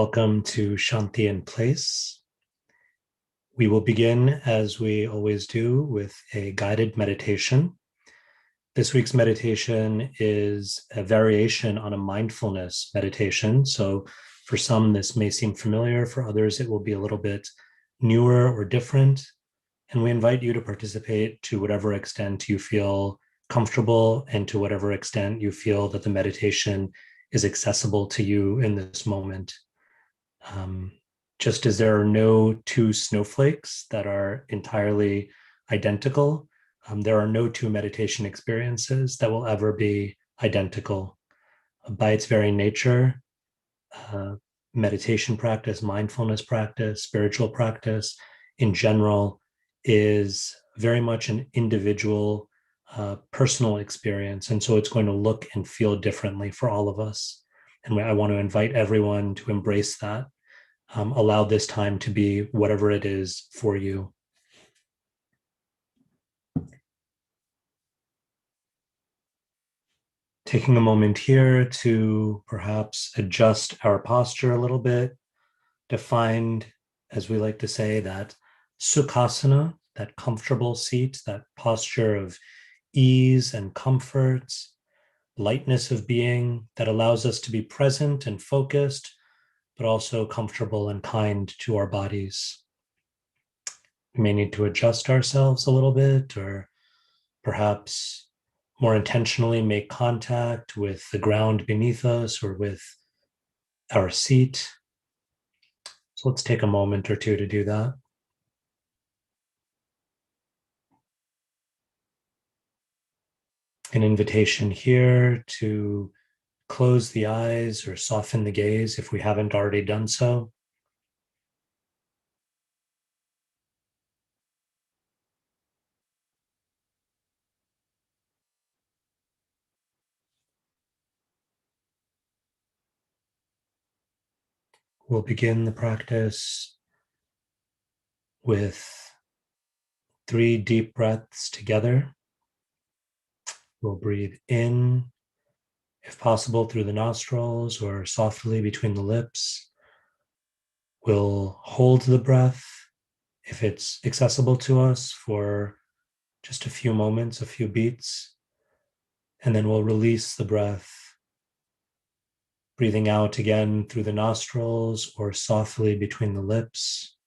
Welcome to Shanti in Place. We will begin, as we always do, with a guided meditation. This week's meditation is a variation on a mindfulness meditation. So for some, this may seem familiar. For others, it will be a little bit newer or different. And we invite you to participate to whatever extent you feel comfortable and to whatever extent you feel that the meditation is accessible to you in this moment. Just as there are no two snowflakes that are entirely identical, there are no two meditation experiences that will ever be identical. By its very nature, meditation practice, mindfulness practice, spiritual practice in general is very much an individual, personal experience. And so it's going to look and feel differently for all of us. And I want to invite everyone to embrace that. Allow this time to be whatever it is for you. Taking a moment here to perhaps adjust our posture a little bit, to find, as we like to say, that sukhasana, that comfortable seat, that posture of ease and comfort, lightness of being that allows us to be present and focused, but also comfortable and kind to our bodies. We may need to adjust ourselves a little bit, or perhaps more intentionally make contact with the ground beneath us or with our seat. So let's take a moment or two to do that. An invitation here to close the eyes or soften the gaze if we haven't already done so. We'll begin the practice with 3 deep breaths together. We'll breathe in, if possible, through the nostrils or softly between the lips. We'll hold the breath, if it's accessible to us, for just a few moments, a few beats, and then we'll release the breath, breathing out again through the nostrils or softly between the lips.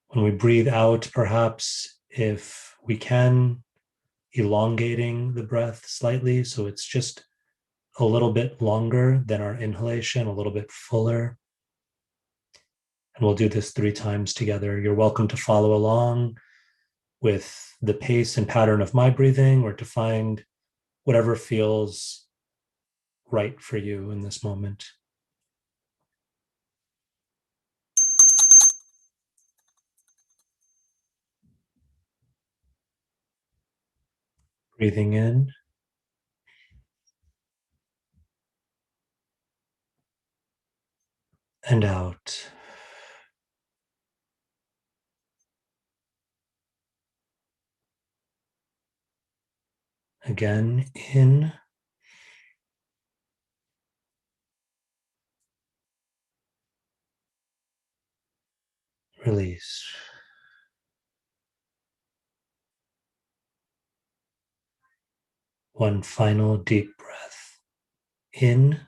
When we breathe out, perhaps, if we can, elongating the breath slightly so it's just a little bit longer than our inhalation, a little bit fuller. And we'll do this 3 times together. You're welcome to follow along with the pace and pattern of my breathing, or to find whatever feels right for you in this moment. Breathing in and out. Again, in release. One final deep breath. In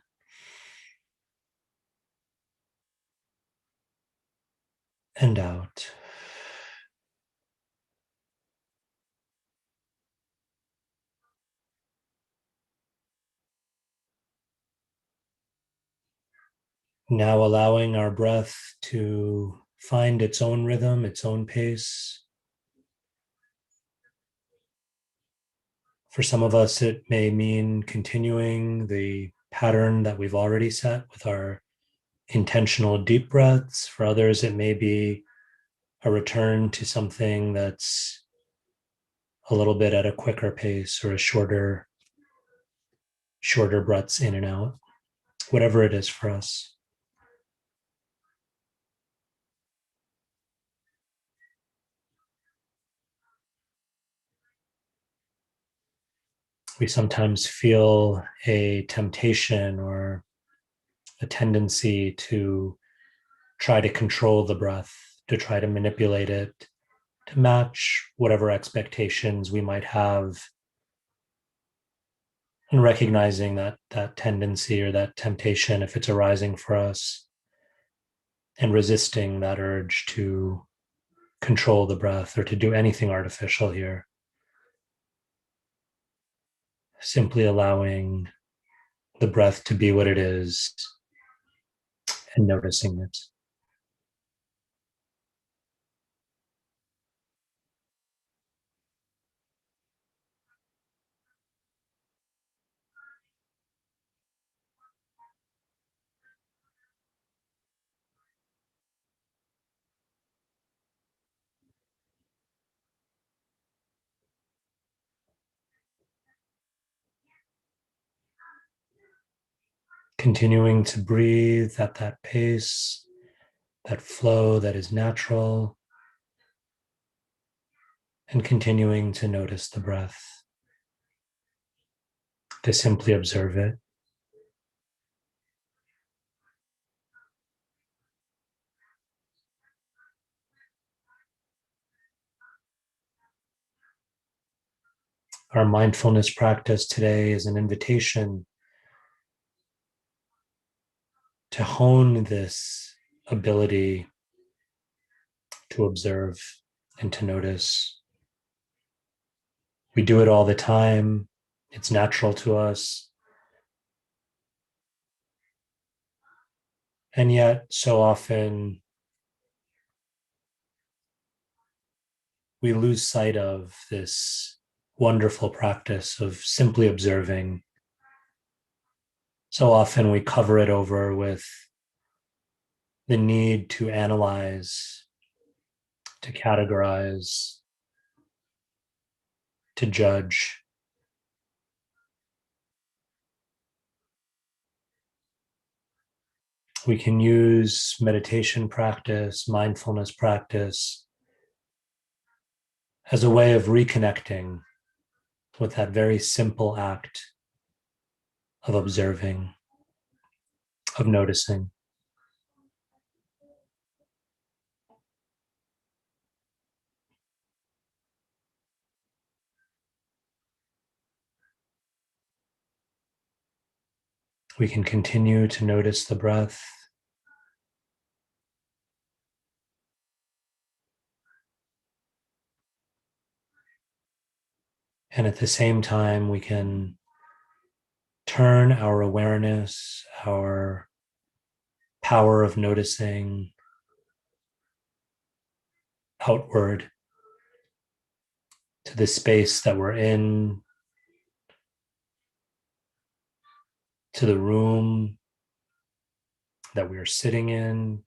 and out. Now allowing our breath to find its own rhythm, its own pace. For some of us, it may mean continuing the pattern that we've already set with our intentional deep breaths. For others, it may be a return to something that's a little bit at a quicker pace, or a shorter breaths in and out, whatever it is for us. We sometimes feel a temptation or a tendency to try to control the breath, to try to manipulate it, to match whatever expectations we might have, and recognizing that tendency or that temptation if it's arising for us, and resisting that urge to control the breath or to do anything artificial here. Simply allowing the breath to be what it is and noticing it. Continuing to breathe at that pace, that flow that is natural, and continuing to notice the breath, to simply observe it. Our mindfulness practice today is an invitation to hone this ability to observe and to notice. We do it all the time. It's natural to us. And yet, so often, we lose sight of this wonderful practice of simply observing. So often, we cover it over with the need to analyze, to categorize, to judge. We can use meditation practice, mindfulness practice as a way of reconnecting with that very simple act of observing, of noticing. We can continue to notice the breath. And at the same time, we can turn our awareness, our power of noticing outward to the space that we're in, to the room that we are sitting in,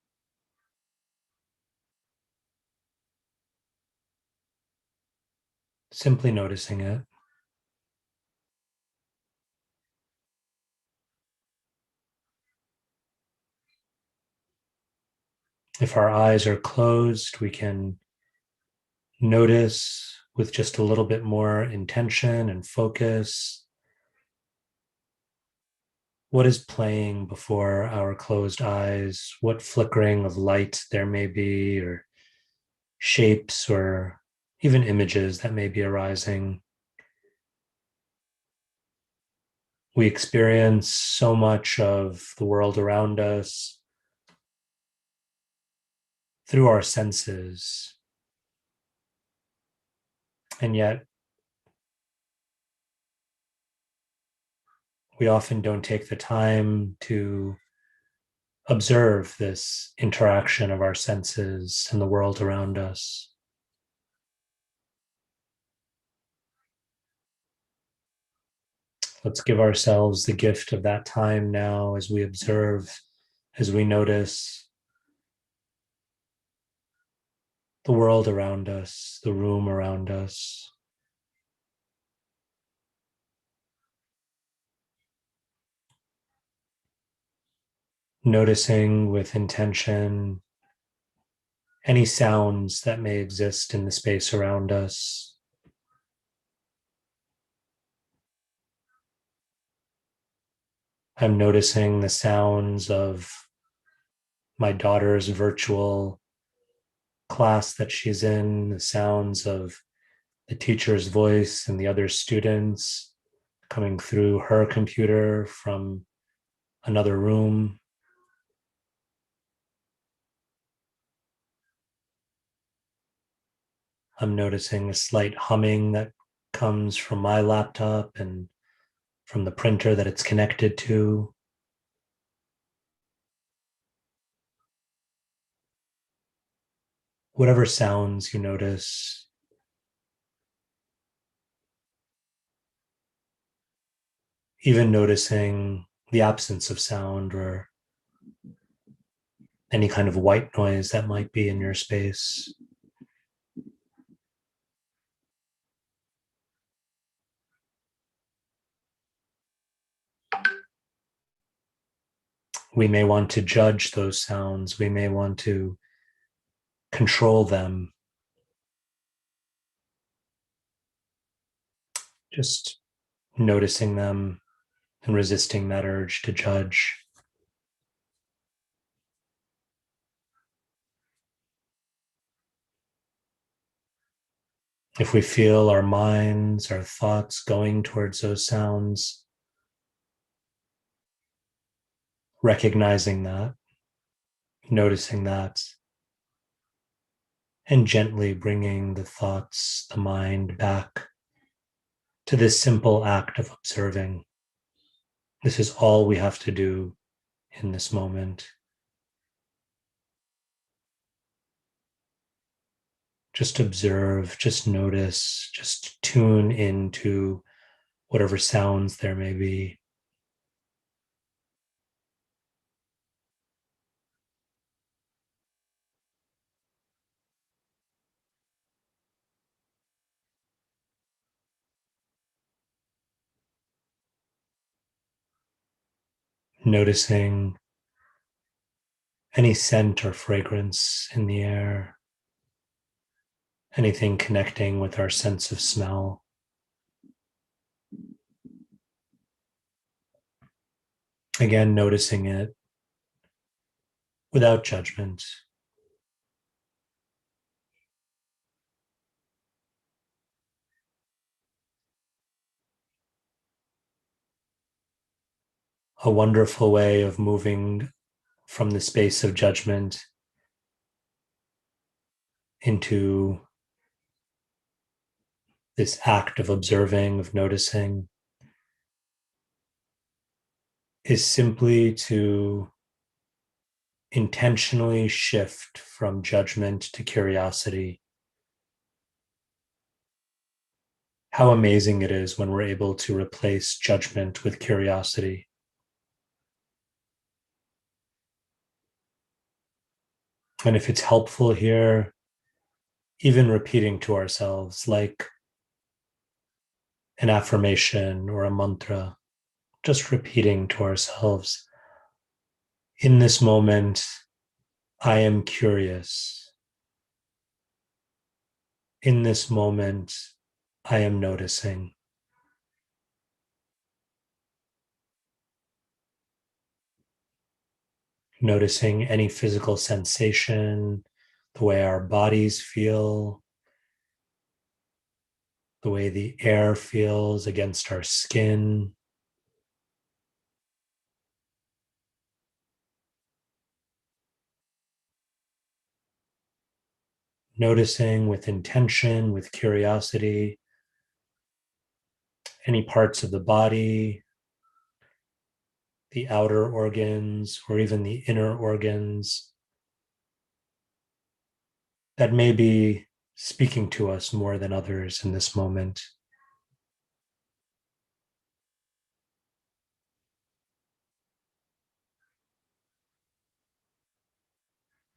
simply noticing it. If our eyes are closed, we can notice with just a little bit more intention and focus what is playing before our closed eyes, what flickering of light there may be, or shapes, or even images that may be arising. We experience so much of the world around us through our senses, and yet we often don't take the time to observe this interaction of our senses and the world around us. Let's give ourselves the gift of that time now as we observe, as we notice the world around us, the room around us. Noticing with intention any sounds that may exist in the space around us. I'm noticing the sounds of my daughter's virtual class that she's in, the sounds of the teacher's voice and the other students coming through her computer from another room. I'm noticing a slight humming that comes from my laptop and from the printer that it's connected to. Whatever sounds you notice, even noticing the absence of sound or any kind of white noise that might be in your space. We may want to judge those sounds. We may want to control them. Just noticing them and resisting that urge to judge. If we feel our minds, our thoughts going towards those sounds, recognizing that, noticing that, and gently bringing the thoughts, the mind back to this simple act of observing. This is all we have to do in this moment. Just observe, just notice, just tune into whatever sounds there may be. Noticing any scent or fragrance in the air, anything connecting with our sense of smell. Again, noticing it without judgment. A wonderful way of moving from the space of judgment into this act of observing, of noticing, is simply to intentionally shift from judgment to curiosity. How amazing it is when we're able to replace judgment with curiosity. And if it's helpful here, even repeating to ourselves like an affirmation or a mantra, just repeating to ourselves, in this moment, I am curious. In this moment, I am noticing. Noticing any physical sensation, the way our bodies feel, the way the air feels against our skin. Noticing with intention, with curiosity, any parts of the body, the outer organs, or even the inner organs that may be speaking to us more than others in this moment.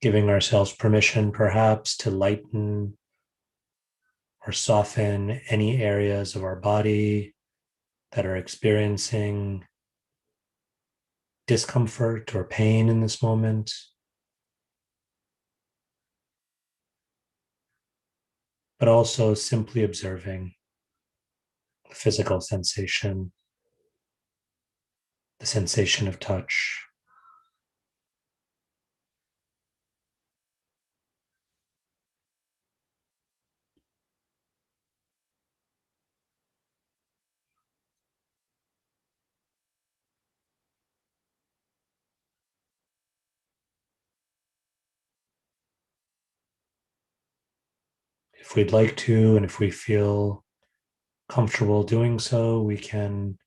Giving ourselves permission, perhaps, to lighten or soften any areas of our body that are experiencing discomfort or pain in this moment, but also simply observing the physical sensation, the sensation of touch. If we'd like to, and if we feel comfortable doing so, we can,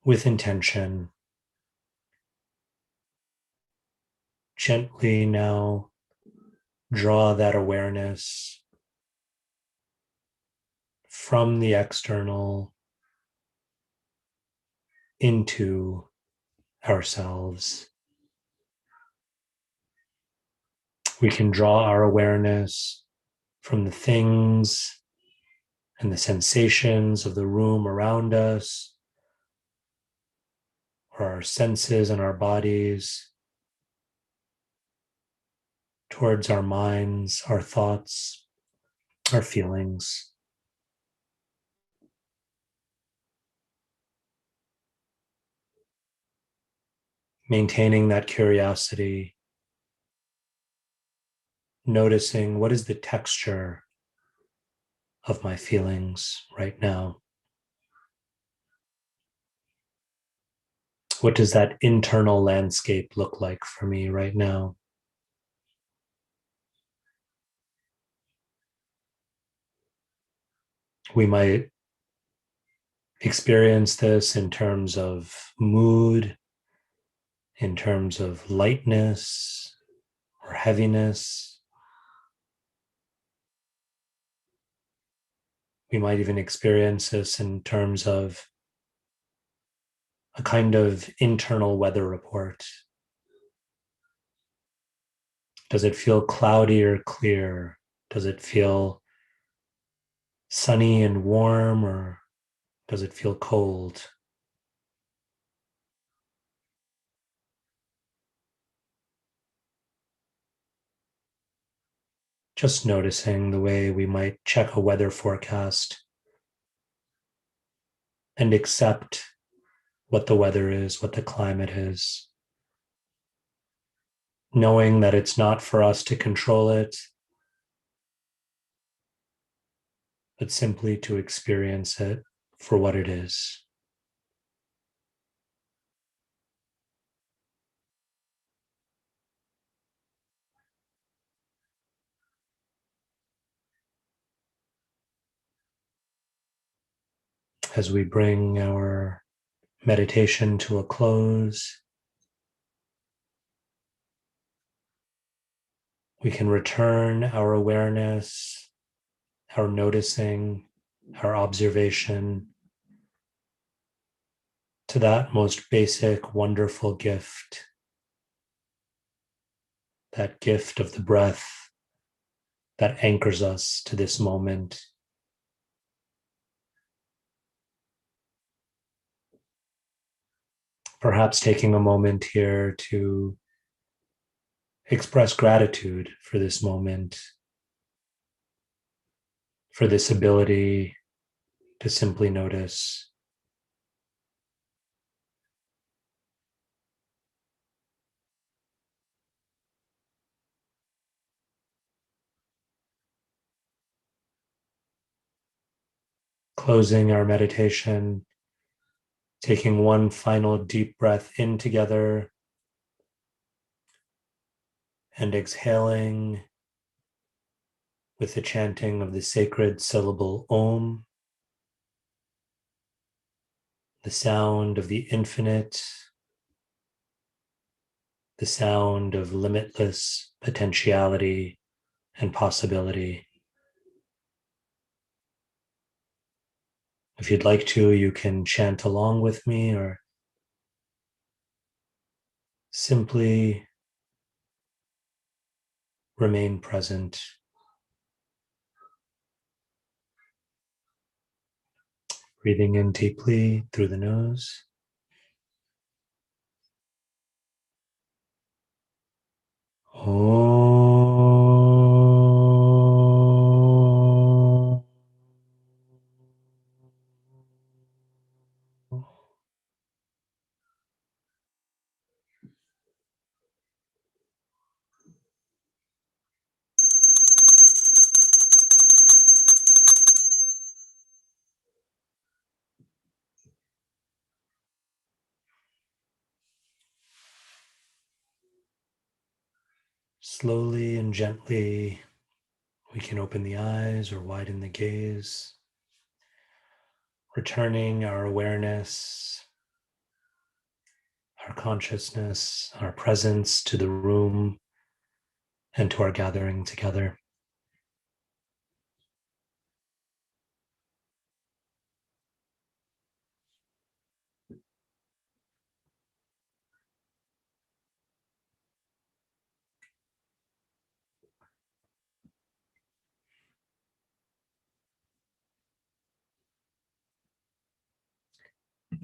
with intention, gently now draw that awareness from the external into ourselves. We can draw our awareness from the things and the sensations of the room around us, or our senses and our bodies, towards our minds, our thoughts, our feelings. Maintaining that curiosity, noticing what is the texture of my feelings right now. What does that internal landscape look like for me right now? We might experience this in terms of mood, in terms of lightness or heaviness. We might even experience this in terms of a kind of internal weather report. Does it feel cloudy or clear? Does it feel sunny and warm, or does it feel cold? Just noticing the way we might check a weather forecast and accept what the weather is, what the climate is, knowing that it's not for us to control it, but simply to experience it for what it is. As we bring our meditation to a close, we can return our awareness, our noticing, our observation to that most basic, wonderful gift, that gift of the breath that anchors us to this moment. Perhaps taking a moment here to express gratitude for this moment, for this ability to simply notice. Closing our meditation, taking one final deep breath in together and exhaling with the chanting of the sacred syllable Om, the sound of the infinite, the sound of limitless potentiality and possibility. If you'd like to, you can chant along with me or simply remain present. Breathing in deeply through the nose. Om. Slowly and gently, we can open the eyes or widen the gaze, returning our awareness, our consciousness, our presence to the room and to our gathering together.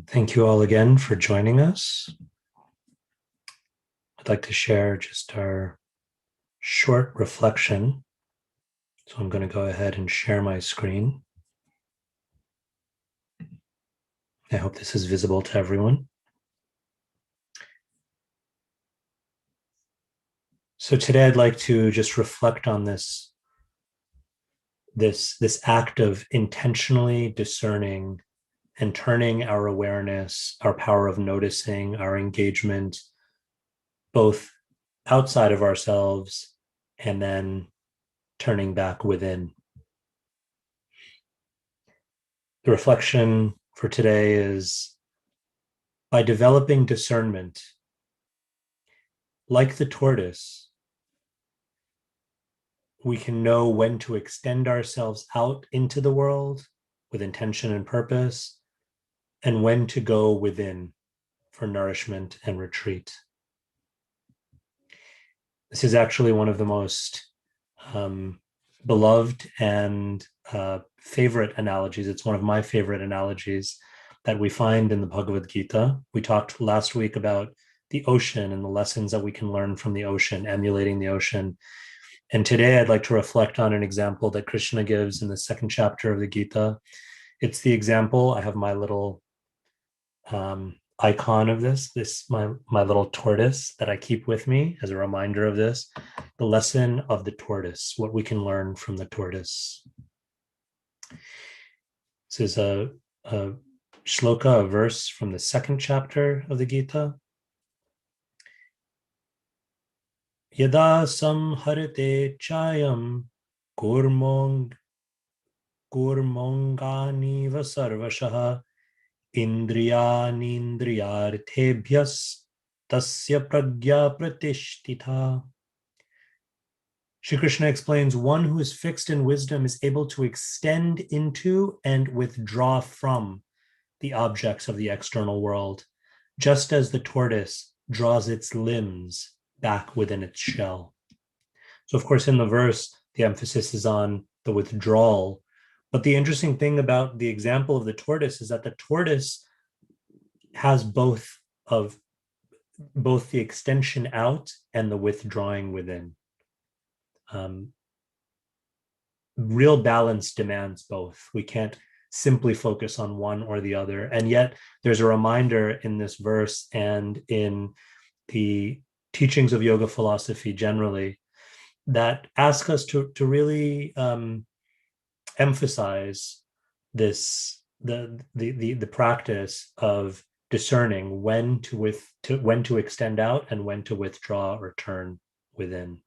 Thank you all again for joining us. I'd like to share just our short reflection. So I'm going to go ahead and share my screen. I hope this is visible to everyone. So today I'd like to just reflect on this act of intentionally discerning and turning our awareness, our power of noticing, our engagement, both outside of ourselves and then turning back within. The reflection for today is, by developing discernment, like the tortoise, we can know when to extend ourselves out into the world with intention and purpose, and when to go within for nourishment and retreat. This is actually one of the most beloved and favorite analogies. It's one of my favorite analogies that we find in the Bhagavad Gita. We talked last week about the ocean and the lessons that we can learn from the ocean, emulating the ocean. And today I'd like to reflect on an example that Krishna gives in the second chapter of the Gita. It's the example, I have my little icon of this my little tortoise that I keep with me as a reminder of this, the lesson of the tortoise, what we can learn from the tortoise. This is a shloka, a verse from the second chapter of the Gita. Yada samharite chayam kurmong kurmonganiva sarvashaha indriyanindriyarthebhyas tasya pragya pratishtita. Shri Krishna explains, one who is fixed in wisdom is able to extend into and withdraw from the objects of the external world, just as the tortoise draws its limbs back within its shell. So, of course, in the verse, the emphasis is on the withdrawal. But the interesting thing about the example of the tortoise is that the tortoise has both the extension out and the withdrawing within. Real balance demands both. We can't simply focus on one or the other. And yet there's a reminder in this verse and in the teachings of yoga philosophy generally that ask us to really emphasize the practice of discerning when to extend out and when to withdraw or turn within.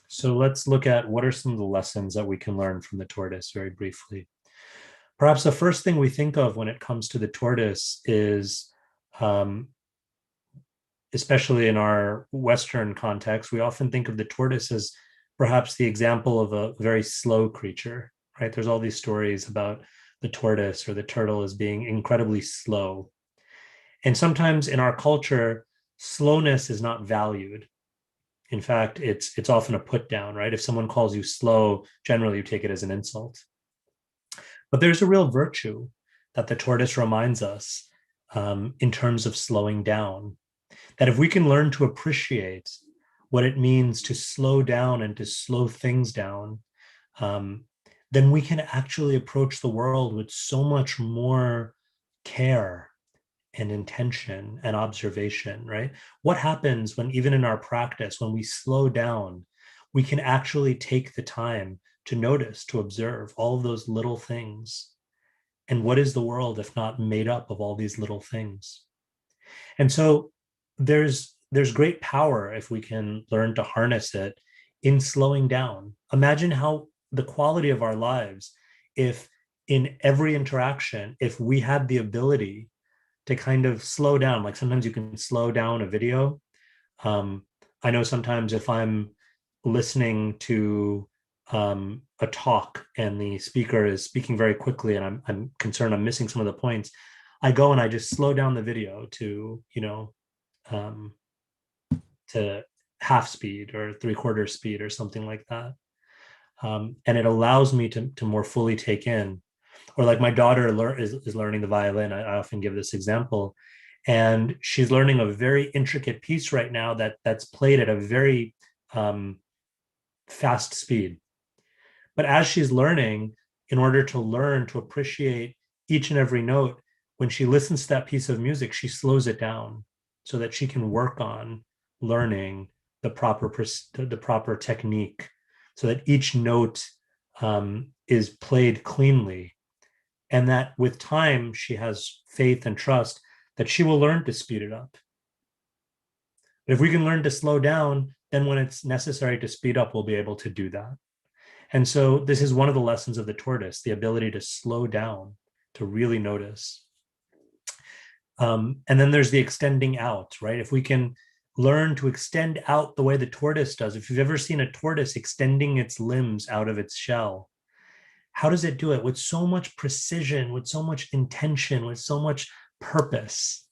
So let's look at what are some of the lessons that we can learn from the tortoise very briefly. Perhaps the first thing we think of when it comes to the tortoise is, especially in our Western context, we often think of the tortoise as perhaps the example of a very slow creature, right? There's all these stories about the tortoise or the turtle as being incredibly slow. And sometimes in our culture, slowness is not valued. In fact, it's often a put down, right? If someone calls you slow, generally you take it as an insult. But there's a real virtue that the tortoise reminds us in terms of slowing down. That if we can learn to appreciate what it means to slow down and to slow things down, then we can actually approach the world with so much more care and intention and observation, right? What happens when, even in our practice, when we slow down, we can actually take the time to notice, to observe all of those little things. And what is the world if not made up of all these little things? And so there's great power if we can learn to harness it in slowing down. Imagine how the quality of our lives, if in every interaction, if we had the ability to kind of slow down, like sometimes you can slow down a video. um, I know sometimes if I'm listening to a talk and the speaker is speaking very quickly and I'm concerned I'm missing some of the points, I go and I just slow down the video to, um, to half speed or three-quarter speed or something like that. And it allows me to more fully take in. Or like my daughter is learning the violin. I often give this example, and she's learning a very intricate piece right now that's played at a very um, fast speed. But as she's learning, in order to learn to appreciate each and every note, when she listens to that piece of music, she slows it down so that she can work on learning the proper technique, so that each note is played cleanly, and that with time she has faith and trust that she will learn to speed it up. But if we can learn to slow down, then when it's necessary to speed up, we'll be able to do that. And so this is one of the lessons of the tortoise, the ability to slow down, to really notice. And then there's the extending out, right? If we can learn to extend out the way the tortoise does, if you've ever seen a tortoise extending its limbs out of its shell, how does it do it? With so much precision, with so much intention, with so much purpose,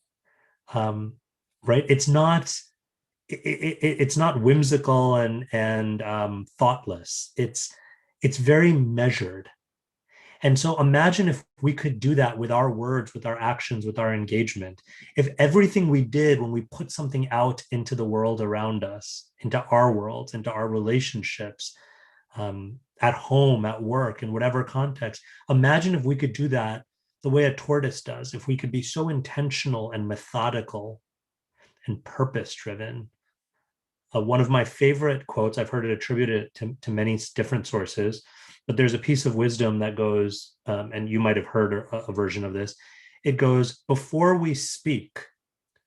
right? It's not whimsical and thoughtless. It's very measured. And so imagine if we could do that with our words, with our actions, with our engagement. If everything we did when we put something out into the world around us, into our worlds, into our relationships, at home, at work, in whatever context, imagine if we could do that the way a tortoise does, if we could be so intentional and methodical and purpose driven. One of my favorite quotes, I've heard it attributed to many different sources, but there's a piece of wisdom that goes, and you might have heard a version of this. It goes, before we speak,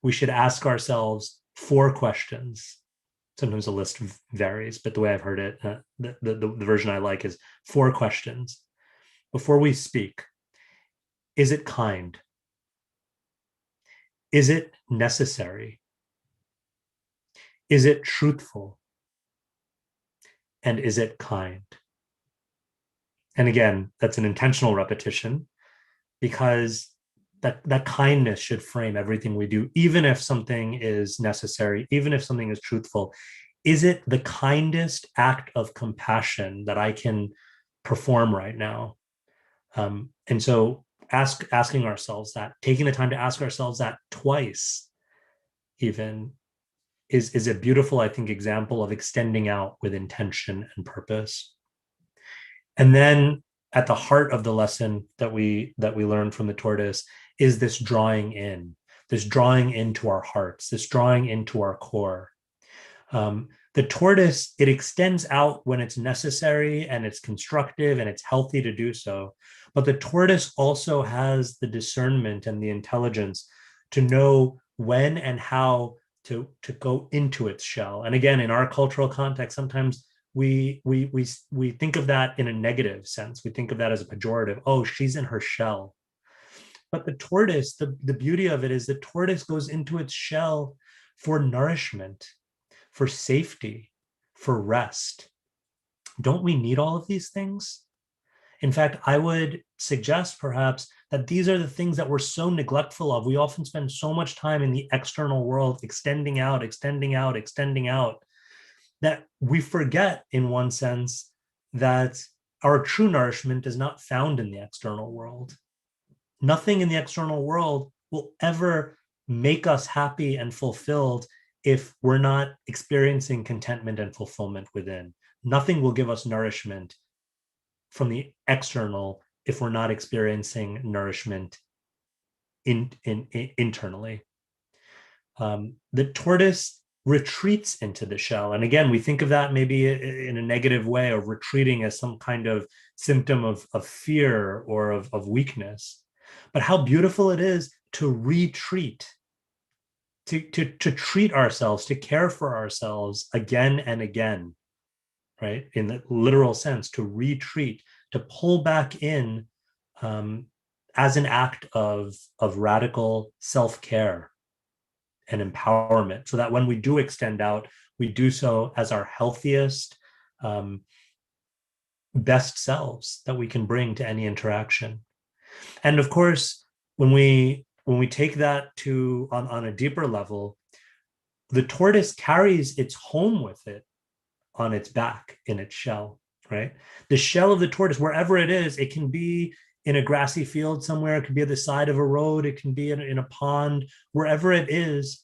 we should ask ourselves 4 questions. Sometimes the list varies, but the way I've heard it, the version I like is 4 questions. Before we speak, is it kind? Is it necessary? Is it truthful? And is it kind? And again, that's an intentional repetition, because that kindness should frame everything we do, even if something is necessary, even if something is truthful. Is it the kindest act of compassion that I can perform right now? And so asking ourselves that, taking the time to ask ourselves that twice, even, is a beautiful, I think, example of extending out with intention and purpose. And then at the heart of the lesson that we learn from the tortoise is this drawing into our hearts, this drawing into our core. The tortoise, it extends out when it's necessary and it's constructive and it's healthy to do so. But the tortoise also has the discernment and the intelligence to know when and how to go into its shell. And again, in our cultural context, sometimes we think of that in a negative sense. We think of that as a pejorative. Oh, she's in her shell. But the tortoise, the beauty of it is the tortoise goes into its shell for nourishment, for safety, for rest. Don't we need all of these things? In fact, I would suggest perhaps that these are the things that we're so neglectful of. We often spend so much time in the external world, extending out, extending out, extending out, that we forget, in one sense, that our true nourishment is not found in the external world. Nothing in the external world will ever make us happy and fulfilled if we're not experiencing contentment and fulfillment within. Nothing will give us nourishment from the external if we're not experiencing nourishment internally. The tortoise retreats into the shell. And again, we think of that maybe in a negative way, of retreating as some kind of symptom of fear or of weakness. But how beautiful it is to retreat, to treat ourselves, to care for ourselves again and again, right? In the literal sense, to retreat, to pull back in, um, as an act of radical self-care and empowerment, so that when we do extend out, we do so as our healthiest, um, best selves that we can bring to any interaction. And of course, when we take that to on a deeper level, the tortoise carries its home with it on its back in its shell, right? The shell of the tortoise, wherever it is, it can be in a grassy field somewhere, it can be at the side of a road, it can be in a pond, wherever it is,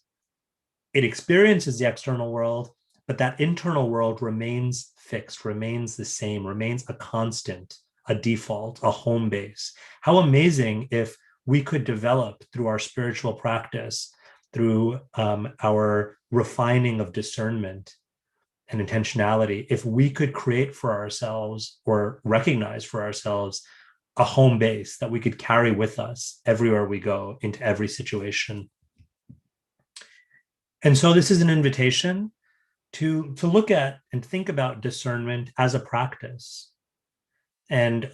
it experiences the external world, but that internal world remains fixed, remains the same, remains a constant, a default, a home base. How amazing if we could develop through our spiritual practice, through our refining of discernment and intentionality, if we could create for ourselves or recognize for ourselves a home base that we could carry with us everywhere we go, into every situation. And so this is an invitation to look at and think about discernment as a practice. And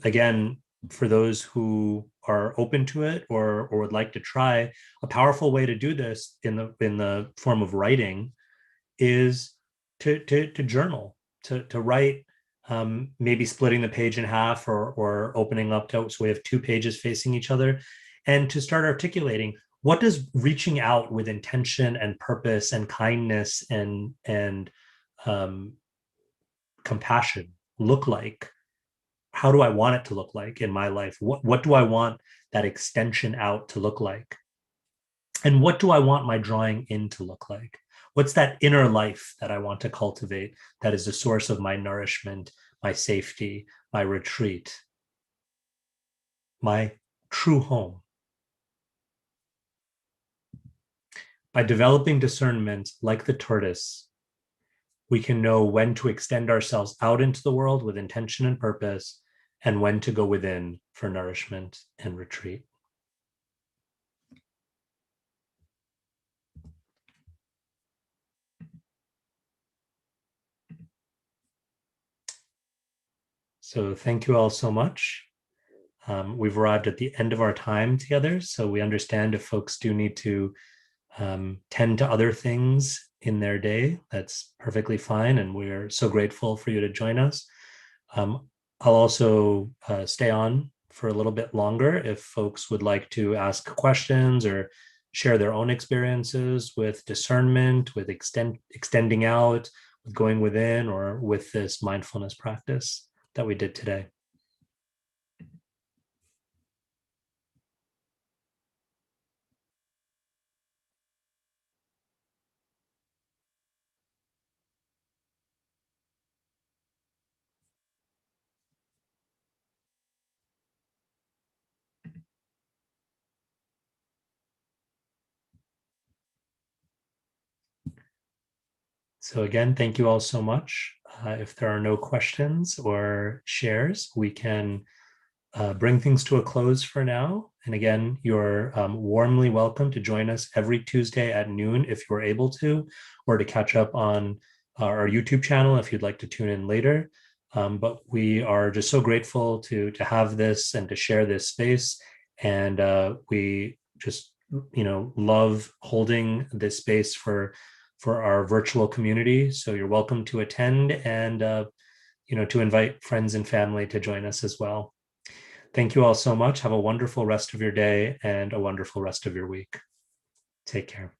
again, for those who are open to it or would like to try, a powerful way to do this in the form of writing is to journal, to write, maybe splitting the page in half or opening up to, so we have two pages facing each other, and to start articulating, what does reaching out with intention and purpose and kindness and um, compassion look like? How do I want it to look like in my life? What do I want that extension out to look like? And what do I want my drawing in to look like? What's that inner life that I want to cultivate that is the source of my nourishment, my safety, my retreat, my true home? By developing discernment like the tortoise, we can know when to extend ourselves out into the world with intention and purpose, and when to go within for nourishment and retreat. So thank you all so much. We've arrived at the end of our time together, so we understand if folks do need to tend to other things in their day, that's perfectly fine, and we're so grateful for you to join us. I'll also stay on for a little bit longer if folks would like to ask questions or share their own experiences with discernment, with extending out, with going within, or with this mindfulness practice that we did today. So again, thank you all so much. If there are no questions or shares, we can bring things to a close for now. And again, you're warmly welcome to join us every Tuesday at noon if you're able to, or to catch up on our YouTube channel if you'd like to tune in later. But we are just so grateful to have this and to share this space. And we just, love holding this space for our virtual community. So you're welcome to attend and, to invite friends and family to join us as well. Thank you all so much. Have a wonderful rest of your day and a wonderful rest of your week. Take care.